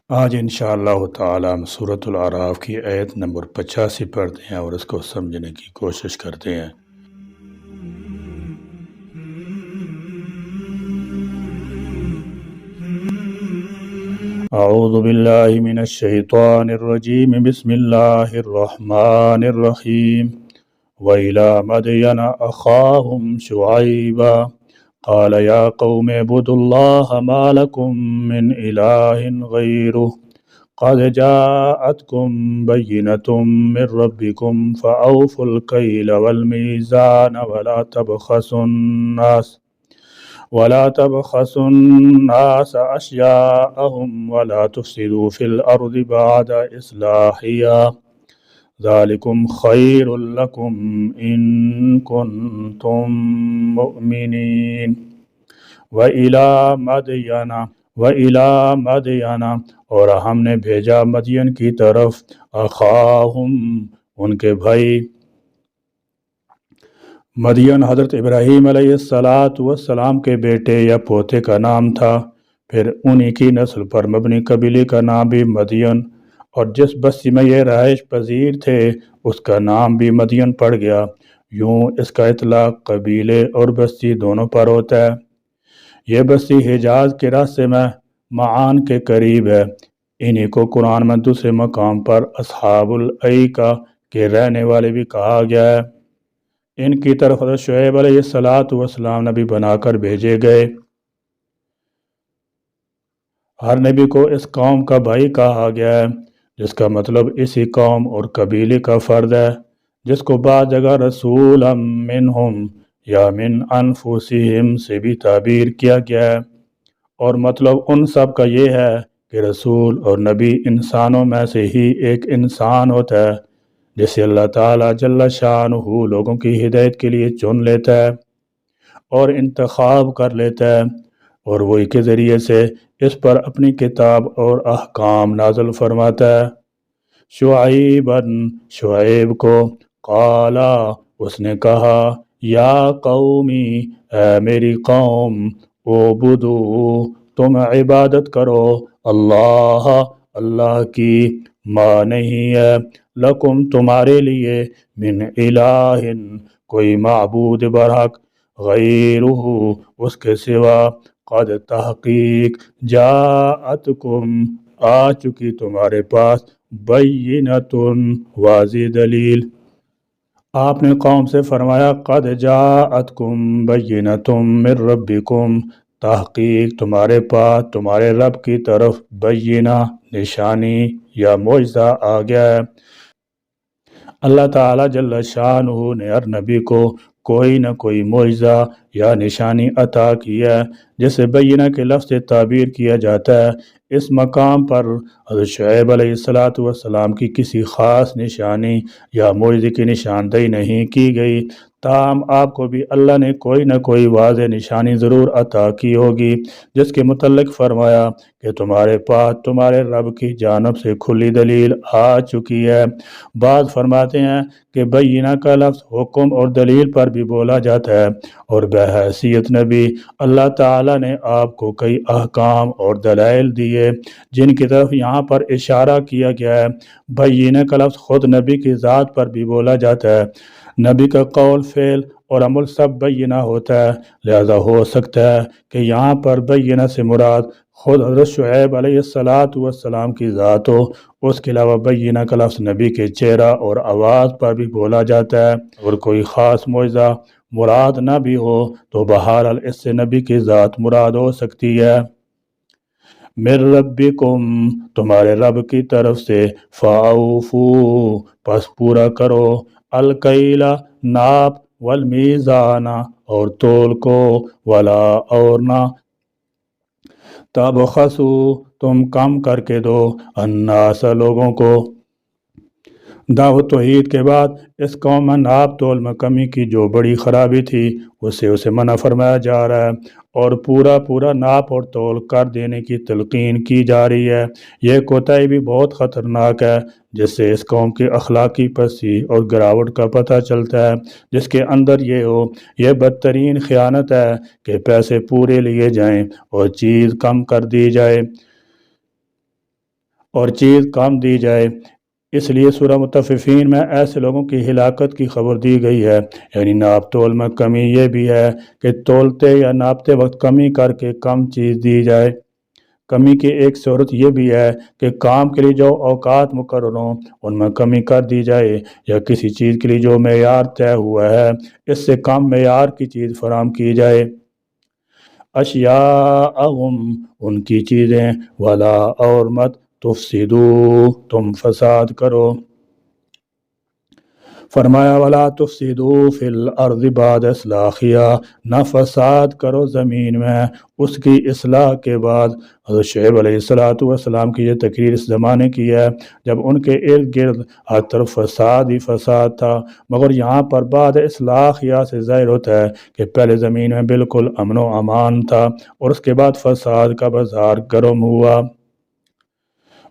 آج انشاءاللہ تعالی ہم سورۃ الاعراف کی آیت نمبر 85 پڑھتے ہیں اور اس کو سمجھنے کی کوشش کرتے ہیں۔ اعوذ باللہ من الشیطان الرجیم بسم اللہ الرحمن الرحیم وَإِلَىٰ مَدْيَنَ أَخَاهُمْ شُعَيْبًا قال يا قوم اعبدوا الله ما لكم من إله غيره قد جاءتكم بينة من ربكم فأوفوا الكيل والميزان ولا تبخسوا الناس أشياءهم ولا تفسدوا في الأرض بعد إصلاحها ذلكم خير لكم إن كنتم مؤمنين وَإِلَىٰ مَدْيَنَ اور ہم نے بھیجا مدین کی طرف اخاہم ان کے بھائی۔ مدین حضرت ابراہیم علیہ السلام کے بیٹے یا پوتے کا نام تھا، پھر انہی کی نسل پر مبنی قبیلے کا نام بھی مدین، اور جس بستی میں یہ رہائش پذیر تھے اس کا نام بھی مدین پڑ گیا۔ یوں اس کا اطلاق قبیلے اور بستی دونوں پر ہوتا ہے۔ یہ بستی حجاز کے راستے میں معان کے قریب ہے۔ انہی کو قرآن میں دوسرے مقام پر اصحاب الایکہ کے رہنے والے بھی کہا گیا ہے۔ ان کی طرف حضرت شعیب علیہ السلام نبی بنا کر بھیجے گئے۔ ہر نبی کو اس قوم کا بھائی کہا گیا ہے، جس کا مطلب اسی قوم اور قبیلے کا فرد ہے، جس کو بعض جگہ رسولا منہم یا من انفسہم سے بھی تعبیر کیا گیا ہے، اور مطلب ان سب کا یہ ہے کہ رسول اور نبی انسانوں میں سے ہی ایک انسان ہوتا ہے، جسے اللہ تعالیٰ جل شانہ لوگوں کی ہدایت کے لیے چن لیتا ہے اور انتخاب کر لیتا ہے، اور وہی کے ذریعے سے اس پر اپنی کتاب اور احکام نازل فرماتا ہے۔ شعیب کو قالا اس نے کہا یا قومی اے میری قوم اعبدو تم عبادت کرو اللہ کی ما نہیں ہے لکم تمہارے لیے من الہ کوئی معبود برحق غیرہ اس کے سوا قد تحقیق جاءتکم آ چکی تمہارے پاس بینۃ واضح دلیل۔ آپ نے قوم سے فرمایا قد جاءتکم بینۃ من ربکم، تحقیق تمہارے پاس تمہارے رب کی طرف بینہ نشانی یا معجزہ آ گیا ہے۔ اللہ تعالیٰ جل شانہ نے ہر نبی کو کوئی نہ کوئی معجزہ یا نشانی عطا کیا ہے، جسے بینہ کے لفظ سے تعبیر کیا جاتا ہے۔ اس مقام پر حضرت شعیب علیہ السلام کی کسی خاص نشانی یا معجزے کی نشاندہی نہیں کی گئی، تاہم آپ کو بھی اللہ نے کوئی نہ کوئی واضح نشانی ضرور عطا کی ہوگی، جس کے متعلق فرمایا کہ تمہارے پاس تمہارے رب کی جانب سے کھلی دلیل آ چکی ہے۔ بعض فرماتے ہیں کہ بینہ کا لفظ حکم اور دلیل پر بھی بولا جاتا ہے، اور بحیثیت نبی اللہ تعالیٰ نے آپ کو کئی احکام اور دلائل دیے جن کی طرف یہاں پر اشارہ کیا گیا ہے۔ بینہ کا لفظ خود نبی کی ذات پر بھی بولا جاتا ہے۔ نبی کا قول فعل اور عمل سب بینہ ہوتا ہے، لہذا ہو سکتا ہے کہ یہاں پر بینہ سے مراد خود حضرت شعیب علیہ السلام کی ذات ہو۔ اس کے علاوہ بینہ کا لفظ نبی کے چہرہ اور آواز پر بھی بولا جاتا ہے، اور کوئی خاص معجزہ مراد نہ بھی ہو تو بہرحال اس سے نبی کی ذات مراد ہو سکتی ہے۔ من ربکم تمہارے رب کی طرف سے فاوفو پس پورا کرو الکیلا ناپ والمیزان اور تول کو ولا اور نہ تبخسو تم کم کر کے دو الناس لوگوں کو۔ دعوت توحید کے بعد اس قوم میں ناپ تول میں کمی کی جو بڑی خرابی تھی اسے منع فرمایا جا رہا ہے، اور پورا ناپ اور تول کر دینے کی تلقین کی جا رہی ہے۔ یہ کوتاہی بھی بہت خطرناک ہے، جس سے اس قوم کی اخلاقی پستی اور گراوٹ کا پتہ چلتا ہے۔ جس کے اندر یہ ہو، یہ بدترین خیانت ہے کہ پیسے پورے لیے جائیں اور چیز کم کر دی جائے۔ اور چیز کم دی جائے۔ اس لیے سورہ مطففین میں ایسے لوگوں کی ہلاکت کی خبر دی گئی ہے۔ یعنی ناپ تول میں کمی یہ بھی ہے کہ تولتے یا ناپتے وقت کمی کر کے کم چیز دی جائے۔ کمی کی ایک صورت یہ بھی ہے کہ کام کے لیے جو اوقات مقرر ہوں ان میں کمی کر دی جائے، یا کسی چیز کے لیے جو معیار طے ہوا ہے اس سے کم معیار کی چیز فراہم کی جائے۔ اشیاءہم ان کی چیزیں، ولا اور مت تفسدو تم فساد کرو۔ فرمایا ولا تفسدو فی الارض بعد اصلاحہا، نہ فساد کرو زمین میں اس کی اصلاح کے بعد۔ حضرت شعیب علیہ السلام کی یہ تقریر اس زمانے کی ہے جب ان کے ارد گرد ہر طرف فساد ہی فساد تھا، مگر یہاں پر بعد اصلاحیہ سے ظاہر ہوتا ہے کہ پہلے زمین میں بالکل امن و امان تھا اور اس کے بعد فساد کا بازار گرم ہوا۔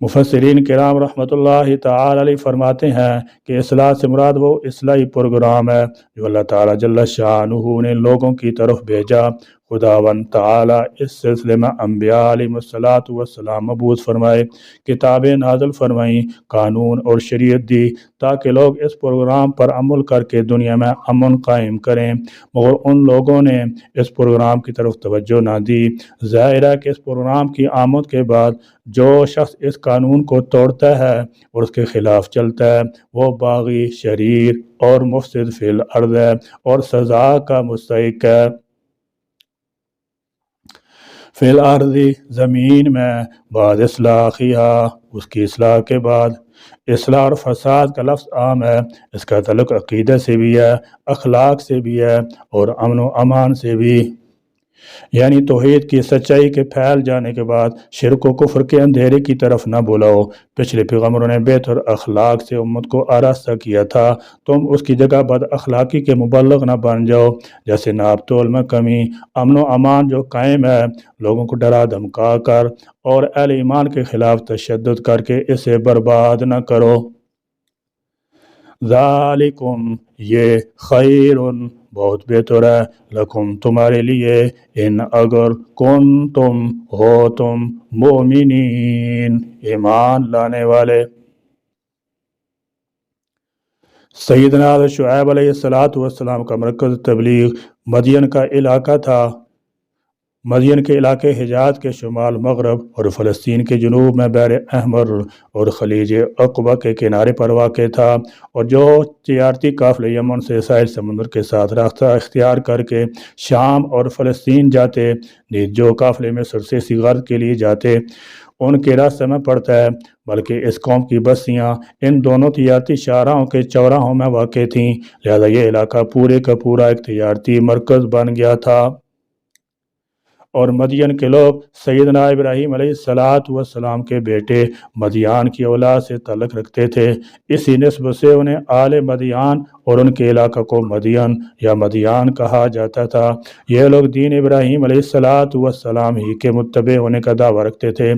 مفسرین کرام رحمۃ اللہ تعالی علیہ فرماتے ہیں کہ اصلاح سے مراد وہ اصلاحی پروگرام ہے جو اللہ تعالیٰ جل شانہ نے لوگوں کی طرف بھیجا۔ خداوند تعالیٰ اس سلسلے میں انبیاء علیہ السلام مبعوث فرمائے، کتابیں نازل فرمائیں، قانون اور شریعت دی تاکہ لوگ اس پروگرام پر عمل کر کے دنیا میں امن قائم کریں، مگر ان لوگوں نے اس پروگرام کی طرف توجہ نہ دی۔ ظاہر ہے کہ اس پروگرام کی آمد کے بعد جو شخص اس قانون کو توڑتا ہے اور اس کے خلاف چلتا ہے وہ باغی، شریر اور مفسد فی الارض ہے اور سزا کا مستحق ہے۔ فی الارض زمین میں، بعد اصلاحیہا اس کی اصلاح کے بعد۔ اصلاح اور فساد کا لفظ عام ہے، اس کا تعلق عقیدہ سے بھی ہے، اخلاق سے بھی ہے اور امن و امان سے بھی۔ یعنی توحید کی سچائی کے پھیل جانے کے بعد شرک و کفر کے اندھیرے کی طرف نہ بلاؤ۔ پچھلے پیغمبروں نے بہتر اخلاق سے امت کو آراستہ کیا تھا، تم اس کی جگہ بد اخلاقی کے مبلغ نہ بن جاؤ۔ جیسے ناپ تول میں کمی، امن و امان جو قائم ہے، لوگوں کو ڈرا دھمکا کر اور اہل ایمان کے خلاف تشدد کر کے اسے برباد نہ کرو۔ ذالکم یہ خیر بہت بہتر ہے، لکم تمہارے لیے، ان اگر کنتم ہو تم مؤمنین ایمان لانے والے۔ سیدنا شعیب علیہ السلام کا مرکز تبلیغ مدین کا علاقہ تھا۔ مدین کے علاقے حجاز کے شمال مغرب اور فلسطین کے جنوب میں بحر احمر اور خلیج عقبہ کے کنارے پر واقع تھا، اور جو تجارتی قافلے یمن سے ساحل سمندر کے ساتھ راستہ اختیار کر کے شام اور فلسطین جاتے، نیز جو قافلے مصر سے اسی غرض کے لیے جاتے ان کے راستے میں پڑتا ہے، بلکہ اس قوم کی بستیاں ان دونوں تجارتی شاہراہوں کے چوراہوں میں واقع تھیں، لہذا یہ علاقہ پورے کا پورا ایک تجارتی مرکز بن گیا تھا۔ اور مدین کے لوگ سیدنا ابراہیم علیہ السلام کے بیٹے مدیان کی اولاد سے تعلق رکھتے تھے، اسی نسبت سے انہیں آل مدیان اور ان کے علاقہ کو مدین یا مدیان کہا جاتا تھا۔ یہ لوگ دین ابراہیم علیہ السلام ہی کے متبع ہونے کا دعویٰ رکھتے تھے،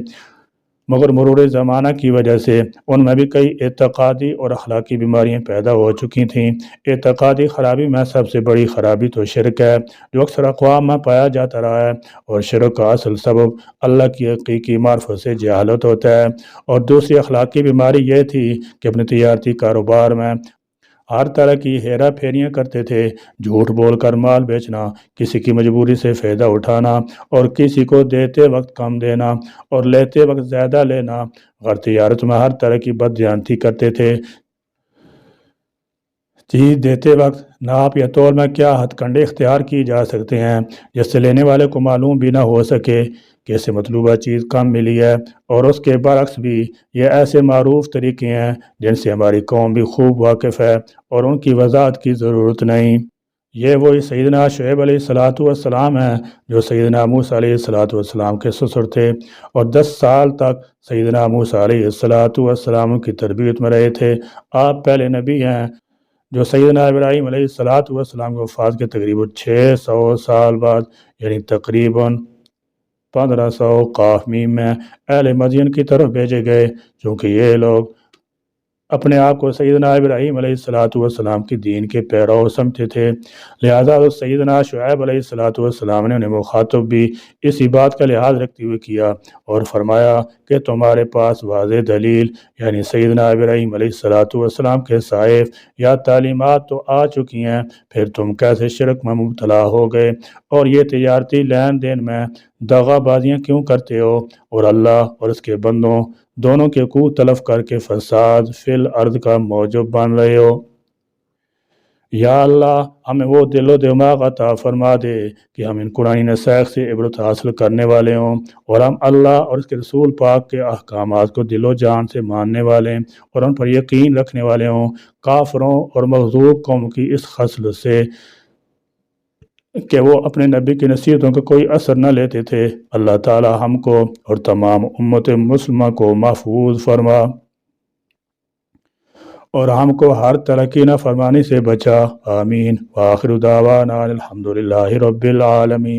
مگر مرور زمانہ کی وجہ سے ان میں بھی کئی اعتقادی اور اخلاقی بیماریاں پیدا ہو چکی تھیں۔ اعتقادی خرابی میں سب سے بڑی خرابی تو شرک ہے، جو اکثر اقوام میں پایا جاتا رہا ہے، اور شرک کا اصل سبب اللہ کی حقیقی معرفت سے جہالت ہوتا ہے۔ اور دوسری اخلاقی بیماری یہ تھی کہ اپنے تجارتی کاروبار میں ہر طرح کی ہیرا پھیریاں کرتے تھے، جھوٹ بول کر مال بیچنا، کسی کی مجبوری سے فائدہ اٹھانا اور کسی کو دیتے وقت کم دینا اور لیتے وقت زیادہ لینا، غیر تجارت میں ہر طرح کی بددیانتی کرتے تھے۔ چیز دیتے وقت ناپ یا تول میں کیا ہتھ کنڈے اختیار کی جا سکتے ہیں جس سے لینے والے کو معلوم بھی نہ ہو سکے کہ اسے مطلوبہ چیز کم ملی ہے، اور اس کے برعکس بھی یہ ایسے معروف طریقے ہیں جن سے ہماری قوم بھی خوب واقف ہے اور ان کی وضاحت کی ضرورت نہیں۔ یہ وہی سیدنا شعیب علیہ السلام ہیں جو سیدنا موسیٰ علیہ السلام کے سسر تھے، اور 10 سال تک سیدنا موسیٰ علیہ السلام کی تربیت میں رہے تھے۔ آپ پہلے نبی ہیں جو سیدنا ابراہیم علیہ السلام کی وفات کے تقریباً 600 سال بعد، یعنی تقریباً 1500 قاف میم میں اہل مدین کی طرف بھیجے گئے، چونکہ یہ لوگ اپنے آپ کو سیدنا ابراہیم علیہ السلام کی دین کے پیرو سمجھتے تھے، لہذا سیدنا شعیب علیہ السلام نے انہیں مخاطب بھی اسی بات کا لحاظ رکھتے ہوئے کیا اور فرمایا کہ تمہارے پاس واضح دلیل یعنی سیدنا ابراہیم علیہ السلام کے صحائف یا تعلیمات تو آ چکی ہیں، پھر تم کیسے شرک میں مبتلا ہو گئے اور یہ تجارتی لین دین میں دغا بازیاں کیوں کرتے ہو اور اللہ اور اس کے بندوں دونوں کے قوت تلف کر کے فساد فی الارض کا موجب بن رہے ہو۔ یا اللہ ہمیں وہ دل و دماغ عطا فرما دے کہ ہم ان قرآن نصائح سے عبرت حاصل کرنے والے ہوں اور ہم اللہ اور اس کے رسول پاک کے احکامات کو دل و جان سے ماننے والے اور ان پر یقین رکھنے والے ہوں، کافروں اور مغضوب قوم کی اس خصلت سے کہ وہ اپنے نبی کی نصیحتوں کا کوئی اثر نہ لیتے تھے۔ اللہ تعالی ہم کو اور تمام امت مسلمہ کو محفوظ فرما اور ہم کو ہر طرح کی نافرمانی سے بچا، آمین۔ وآخر دعوانا الحمدللہ رب العالمین۔